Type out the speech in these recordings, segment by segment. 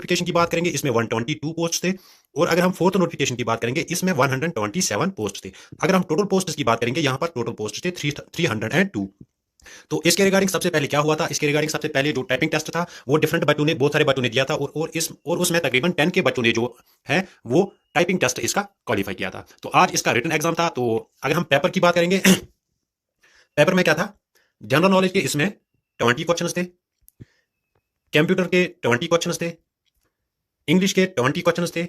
Notification की बात करेंगे इसमें 122 पोस्ट थे, और अगर हम फोर्थ नोटिफिकेशन की बात करेंगे इसमें 127 पोस्ट थे। अगर हम टोटल पोस्ट की बात करेंगे यहाँ पर टोटल पोस्ट थे 302। तो इसके रिगार्डिंग सबसे पहले क्या हुआ था, इसके रिगार्डिंग सबसे पहले जो टाइपिंग टेस्ट था वो डिफरेंट बच्चों ने, बहुत सारे बच्चों ने दिया था, और उसमें तकरीबन 10 के बच्चों ने जो है वो टाइपिंग टेस्ट इसका क्वालिफाई किया था। तो आज इसका रिटन एग्जाम था। तो अगर हम पेपर की बात करेंगे पेपर में क्या था, जनरल नॉलेज के इसमें 20 क्वेश्चन थे, कंप्यूटर के 20 क्वेश्चन थे, इंग्लिश के 20 क्वेश्चन थे,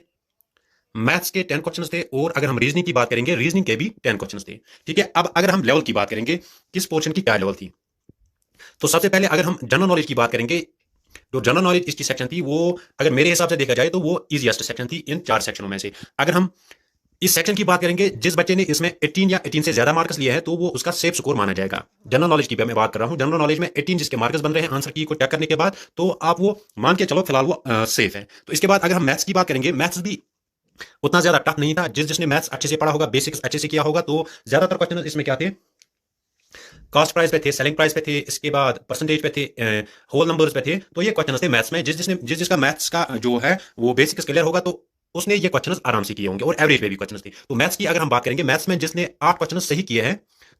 मैथ्स के 10 क्वेश्चन थे, और अगर हम रीजनिंग की बात करेंगे रीजनिंग के भी 10 क्वेश्चन थे। ठीक है, अब अगर हम लेवल की बात करेंगे किस पोर्शन की क्या लेवल थी, तो सबसे पहले अगर हम जनरल नॉलेज की बात करेंगे, जो जनरल नॉलेज इसकी सेक्शन थी वो अगर मेरे हिसाब से देखा जाए तो वो इजीएस्ट सेक्शन थी इन 4 सेक्शनों में से। अगर हम इस सेक्शन की बात करेंगे, जिस बच्चे ने इसमें 18 या 18 से ज्यादा मार्क्स लिए हैं तो वो उसका सेफ स्कोर माना जाएगा। जनरल नॉलेज की मैं बात कर रहा हूं, जनरल नॉलेज में 18 जिसके मार्क्स बन रहे हैं आंसर की को चेक करने के बाद, तो आप वो मान के चलो फिलहाल वो सेफ है। तो इसके बाद अगर हम मैथ्स की बात करेंगे, मैथ्स भी उतना ज्यादा टफ नहीं था। जिसने मैथ्स अच्छे से पढ़ा होगा, बेसिक्स अच्छे से किया होगा, तो ज्यादातर क्वेश्चन इसमें क्या थे, कॉस्ट प्राइस पे थे, सेलिंग प्राइस पे थे, इसके बाद परसेंटेज पे थे, होल नंबर्स पे थे। तो ये क्वेश्चन थे मैथ्स में, जिसका मैथ्स का जो है वो बेसिक्स क्लियर होगा तो उसने ये क्वेश्चन आराम से किए होंगे, और एवरेज पे भी क्वेश्चन थे। तो मैथ्स की अगर हम बात करेंगे, मैथ्स में जिसने 8 क्वेश्चन सही किए हैं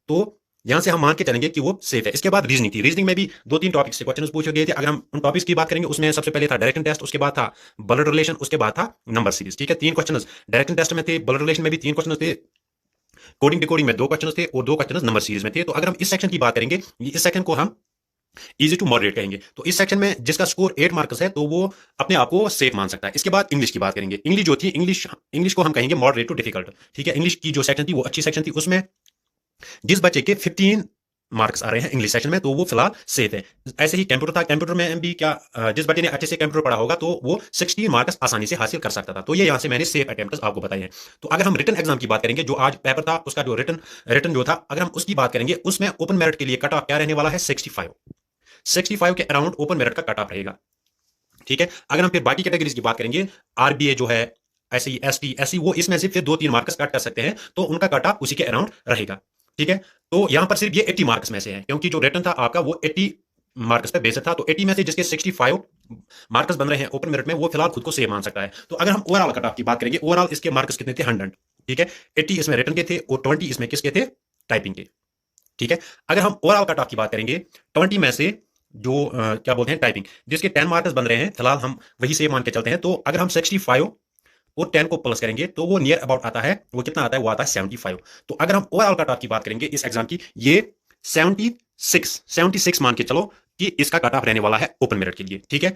तो यहां से हम मान के चलेंगे कि वो सेफ है। इसके बाद रीजनिंग थी, रीजनिंग में भी 2-3 टॉपिक से क्वेश्चन पूछे गए थे। अगर हम उन टॉपिक्स की बात करेंगे उसमें सबसे पहले था डायरेक्शन टेस्ट, उसके बाद था ब्लड रिलेशन, उसके बाद था नंबर सीरीज। ठीक है, 3 क्वेश्चन डायरेक्शन टेस्ट में थे, ब्लड रिलेशन में भी 3 क्वेश्चन थे, कोडिंग डिकोडिंग में 2 क्वेश्चन थे, और 2 क्वेश्चन नंबर सीरीज में थे। तो अगर हम इस सेक्शन की बात करेंगे, इस सेक्शन को हम इजी टू मॉडरेट कहेंगे। तो इस सेक्शन में जिसका स्कोर 8 मार्क्स है तो वो अपने आप को सेफ मान सकता है। इसके बाद इंग्लिश की बात करेंगे, इंग्लिश जो थी, इंग्लिश को हम कहेंगे मॉडरेट टू डिफिकल्ट। ठीक है, इंग्लिश की जो सेक्शन थी वो अच्छी सेक्शन थी। उसमें जिस बच्चे के 15 मार्क्स आ रहे हैं इंग्लिश सेक्शन में तो वो फिलहाल सेफ है। ऐसे ही कंप्यूटर था, कंप्यूटर में भी क्या, जिस बच्चे ने अच्छे से कंप्यूटर पढ़ा होगा तो वो 16 मार्क्स आसानी से हासिल कर सकता था। तो ये यहां से मैंने सेफ अटेम्प्ट्स आपको बताए हैं। तो अगर हम रिटन एग्जाम की बात करेंगे, जो आज पेपर था उसका जो रिटन जो था, अगर हम उसकी बात करेंगे उसमें ओपन मेरिट के लिए कट ऑफ क्या रहने वाला है, 65 के अराउंड ओपन मेरिट का कट ऑफ रहेगा। ठीक है, अगर हम फिर बाकी कैटेगरीज की बात करेंगे, आरबीए जो है, ऐसे ही एसटी ऐसी, वो इसमें से फिर 2-3 मार्क्स कट कर सकते हैं, तो उनका कट ऑफ उसी के अराउंड रहेगा। ठीक है, तो यहां पर सिर्फ ये 80 मार्क्स में से है, क्योंकि जो रिटन था आपका वो 80 मार्क्स पे बेस्ड था। तो 80 में से जिसके 65 मार्क्स बन रहे हैं ओपन मेरिट में, वो फिलहाल खुद को सेव मान सकता है। तो अगर हम ओवरऑल कट ऑफ की बात करेंगे, ओवरऑल इसके मार्क्स कितने थे, 100। ठीक है, 80 इसमें रिटन के थे और 20 इसमें किसके थे, टाइपिंग के। ठीक है, अगर हम ओवरऑल कट ऑफ की बात करेंगे, 20 में से जो क्या बोलते हैं टाइपिंग, जिसके 10 मार्क्स बन रहे हैं, फिलहाल हम वही सेम मान के चलते हैं। तो अगर हम 65 और 10 को प्लस करेंगे तो वो नियर अबाउट आता है, वो कितना आता है, वो आता है 75। तो अगर हम ओवरऑल कट ऑफ की बात करेंगे इस एग्जाम की, ये 76 मान के चलो कि इसका कट ऑफ रहने वाला है ओपन मेरिट के लिए। ठीक है,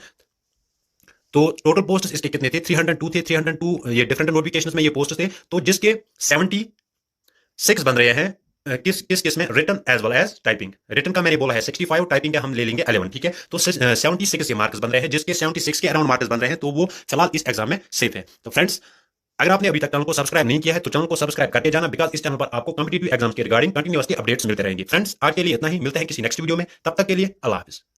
तो टोटल पोस्ट इसके कितने थे, 302 थे। 302 ये डिफरेंट नोटिफिकेशंस में ये पोस्ट थे। तो जिसके 76 बन रहे हैं, किस में, written as well as typing. Written का मैंने बोला है 65, टाइपिंग का हम ले लेंगे 11। ठीक है, तो 76 के मार्क्स बन रहे हैं, जिसके 76 के अराउंड मार्क्स बन रहे हैं, तो वो फिलहाल इस एग्जाम में सेफ है। तो फ्रेंड्स, अगर आपने अभी तक चैनल को सब्सक्राइब नहीं किया है तो चैनल को सब्सक्राइब करके जाना, बिकॉज इस चैनल पर आपको कॉम्पिटिटिव एग्जाम्स के रिगार्डिंग कंटिन्यूअसली अपडेट्स मिलते रहेंगे। फ्रेंड्स, आज के लिए इतना ही, मिलते हैं किसी नेक्स्ट वीडियो में, तब तक के लिए अल्लाह हाफिज।